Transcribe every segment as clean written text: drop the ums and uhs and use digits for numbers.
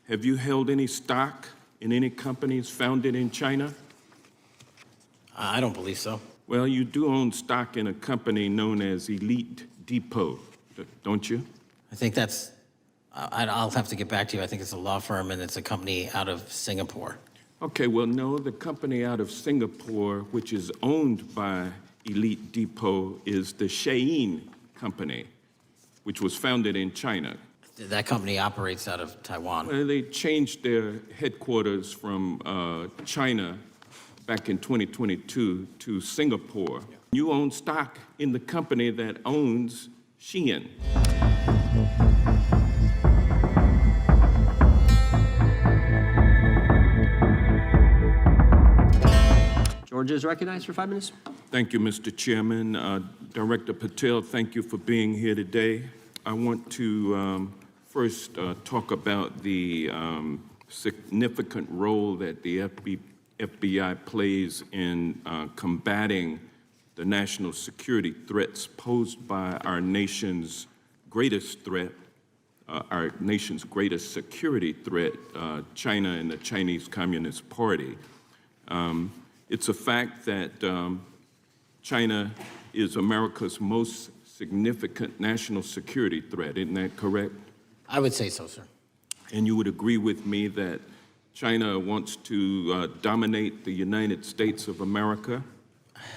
Have you held any stock in any companies founded in China? I don't believe so. Well, you do own stock in a company known as Elite Depot, don't you? I think that's, I'll have to get back to you. I think it's a law firm and it's a company out of Singapore. Okay, well, no, the company out of Singapore, which is owned by Elite Depot, is the Shein Company, which was founded in China. That company operates out of Taiwan. Well, they changed their headquarters from China back in 2022 to Singapore. You own stock in the company that owns Shein. Georgia is recognized for 5 minutes. Thank you, Mr. Chairman. Director Patel, thank you for being here today. I want to first talk about the significant role that the FBI plays in combating the national security threats posed by our nation's greatest threat, our nation's greatest security threat, China and the Chinese Communist Party. It's a fact that China is America's most significant national security threat, isn't that correct? I would say so, sir. And you would agree with me that China wants to dominate the United States of America?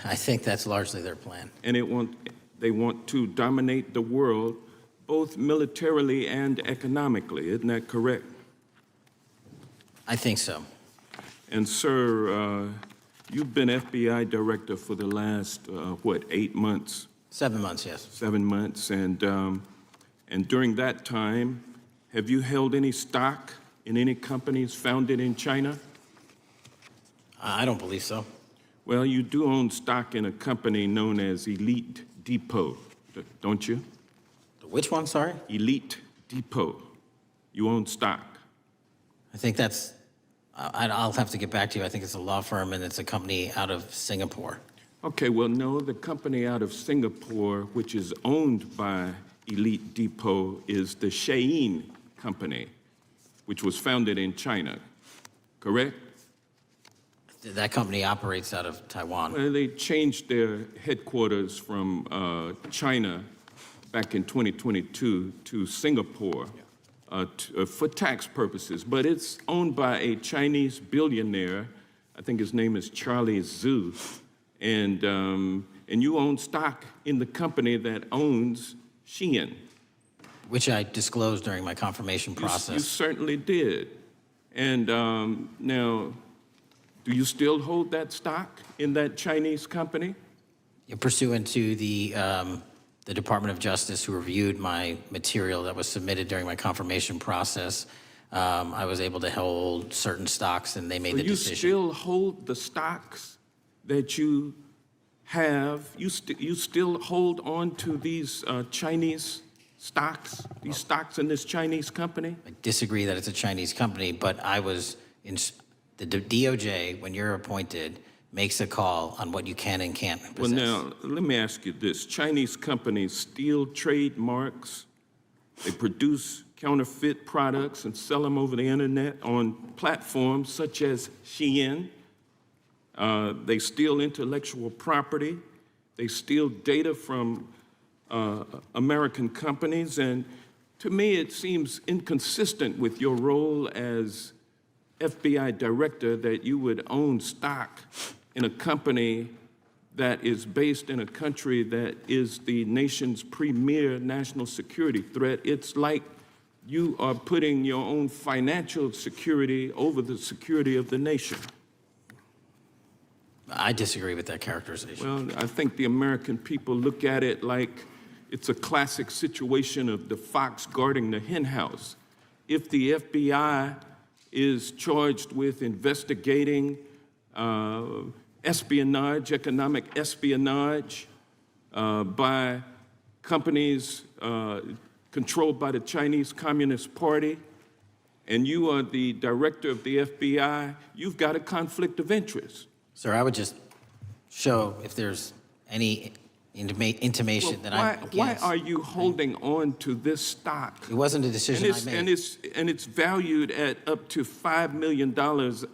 I think that's largely their plan. And they want to dominate the world, both militarily and economically, isn't that correct? I think so. And sir, you've been FBI director for the last, 8 months? 7 months, yes. 7 months, and during that time, have you held any stock in any companies founded in China? I don't believe so. Well, you do own stock in a company known as Elite Depot, don't you? Which one, sorry? Elite Depot. You own stock. I think that's, I'll have to get back to you. I think it's a law firm and it's a company out of Singapore. Okay, well, no, the company out of Singapore, which is owned by Elite Depot, is the Shein Company, which was founded in China, correct? That company operates out of Taiwan. Well, they changed their headquarters from China back in 2022 to Singapore for tax purposes, but it's owned by a Chinese billionaire. I think his name is Charlie Zhu, and you own stock in the company that owns Shein. Which I disclosed during my confirmation process. You certainly did. And now, do you still hold that stock in that Chinese company? Pursuant to the Department of Justice, who reviewed my material that was submitted during my confirmation process, I was able to hold certain stocks, and they made the decision. You still hold the stocks that you have? You still hold on to these Chinese stocks, these stocks in this Chinese company? I disagree that it's a Chinese company, but I was in the DOJ, when you're appointed, makes a call on what you can and can't possess. Well, now, let me ask you this. Chinese companies steal trademarks, they produce counterfeit products and sell them over the internet on platforms such as Shein. They steal intellectual property. They steal data from American companies. And to me, it seems inconsistent with your role as FBI director that you would own stock in a company that is based in a country that is the nation's premier national security threat. It's like you are putting your own financial security over the security of the nation. I disagree with that characterization. Well, I think the American people look at it like it's a classic situation of the fox guarding the hen house. If the FBI is charged with investigating espionage, economic espionage by companies controlled by the Chinese Communist Party, and you are the director of the FBI, you've got a conflict of interest. Sir, I would just show if there's any intimation that I'm Why against. are you holding on to this stock? It wasn't a And decision I it's, made. and it's valued at up to $5 million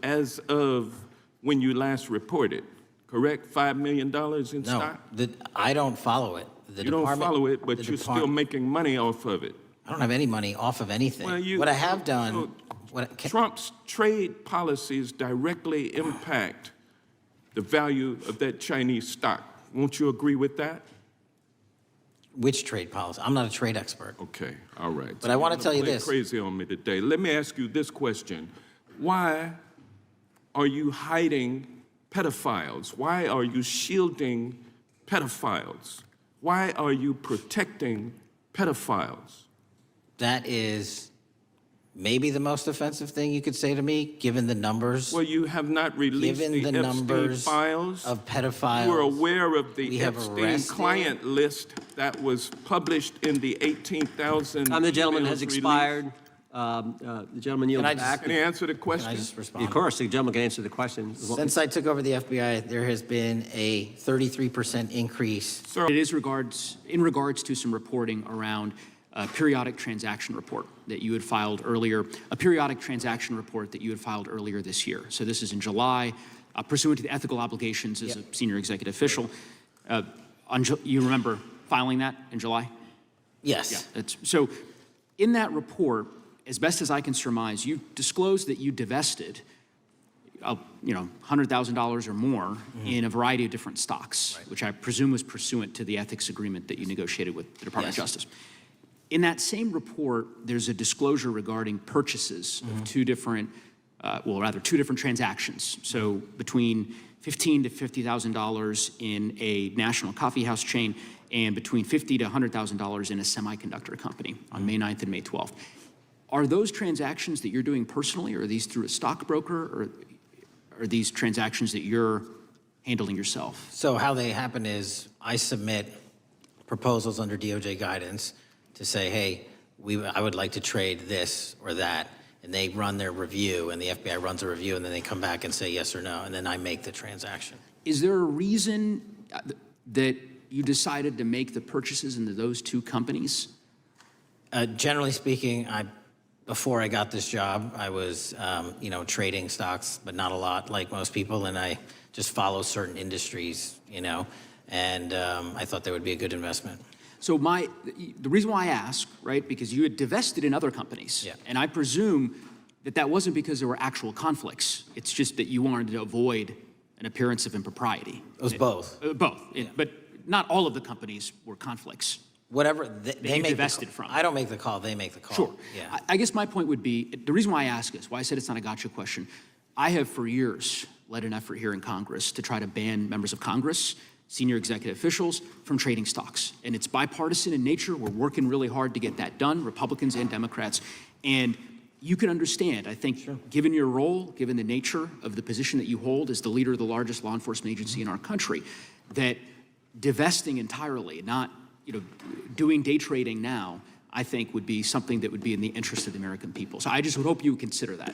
as of when you last reported, correct? $5 million in No, stock? I don't follow it. The You don't department- follow it, but the you're still depart- making money off of it. I don't have any money off of anything. Well, What I have done, so what, can, Trump's trade policies directly impact the value of that Chinese stock. Won't you agree with that? which trade policy? I'm not a trade expert. Okay, all right. But I wanna you're tell you play this. Crazy on me today. Let me ask you this question. Why are you hiding pedophiles? Why are you shielding pedophiles? Why are you protecting pedophiles? That is maybe the most offensive thing you could say to me, given the numbers, Well, you have not released given the the Epstein numbers files. of pedophiles. You are aware of the we have Epstein arrested- client list that was published in the 18,000 The gentleman has emails released? expired. The gentleman yields I just- back. Can you answer the Can I question? just respond? Of course, the gentleman can answer the question. Since I took over the FBI, there has been a 33% increase. It is in regards to some reporting around a periodic transaction report that you had filed earlier, this year. So this is in July, pursuant to the ethical obligations as a senior executive official. You remember filing that in July? Yes. So in that report, as best as I can surmise, you disclosed that you divested $100,000 or more in a variety of different stocks, which I presume was pursuant to the ethics agreement that you negotiated with the Department of Yes. Justice. In that same report, there's a disclosure regarding purchases of two different transactions. So between $15,000 to $50,000 in a national coffee house chain and between $50,000 to $100,000 in a semiconductor company on May 9th and May 12th. Are those transactions that you're doing personally, or are these through a stockbroker, or are these transactions that you're handling yourself? So how they happen is I submit proposals under DOJ guidance to say, hey, I would like to trade this or that, and they run their review, and the FBI runs a review, and then they come back and say yes or no, and then I make the transaction. Is there a reason that you decided to make the purchases into those two companies? Generally speaking, before I got this job, I was, trading stocks, but not a lot, like most people, and I just follow certain industries, and I thought they would be a good investment. So the reason why I ask, right, because you had divested in other companies. Yeah. And I presume that wasn't because there were actual conflicts. It's just that you wanted to avoid an appearance of impropriety. It was both. Both. But not all of the companies were conflicts. Whatever they you make divested the from. I don't make the call, they make the call. Sure. Yeah. I guess my point would be, the reason why I ask is, why I said it's not a gotcha question, I have for years led an effort here in Congress to try to ban members of Congress, senior executive officials, from trading stocks. And it's bipartisan in nature. We're working really hard to get that done, Republicans and Democrats. And you can understand, I think, given your role, given the nature of the position that you hold as the leader of the largest law enforcement agency in our country, that divesting entirely, not doing day trading now, I think would be something that would be in the interest of the American people. So I just would hope you would consider that.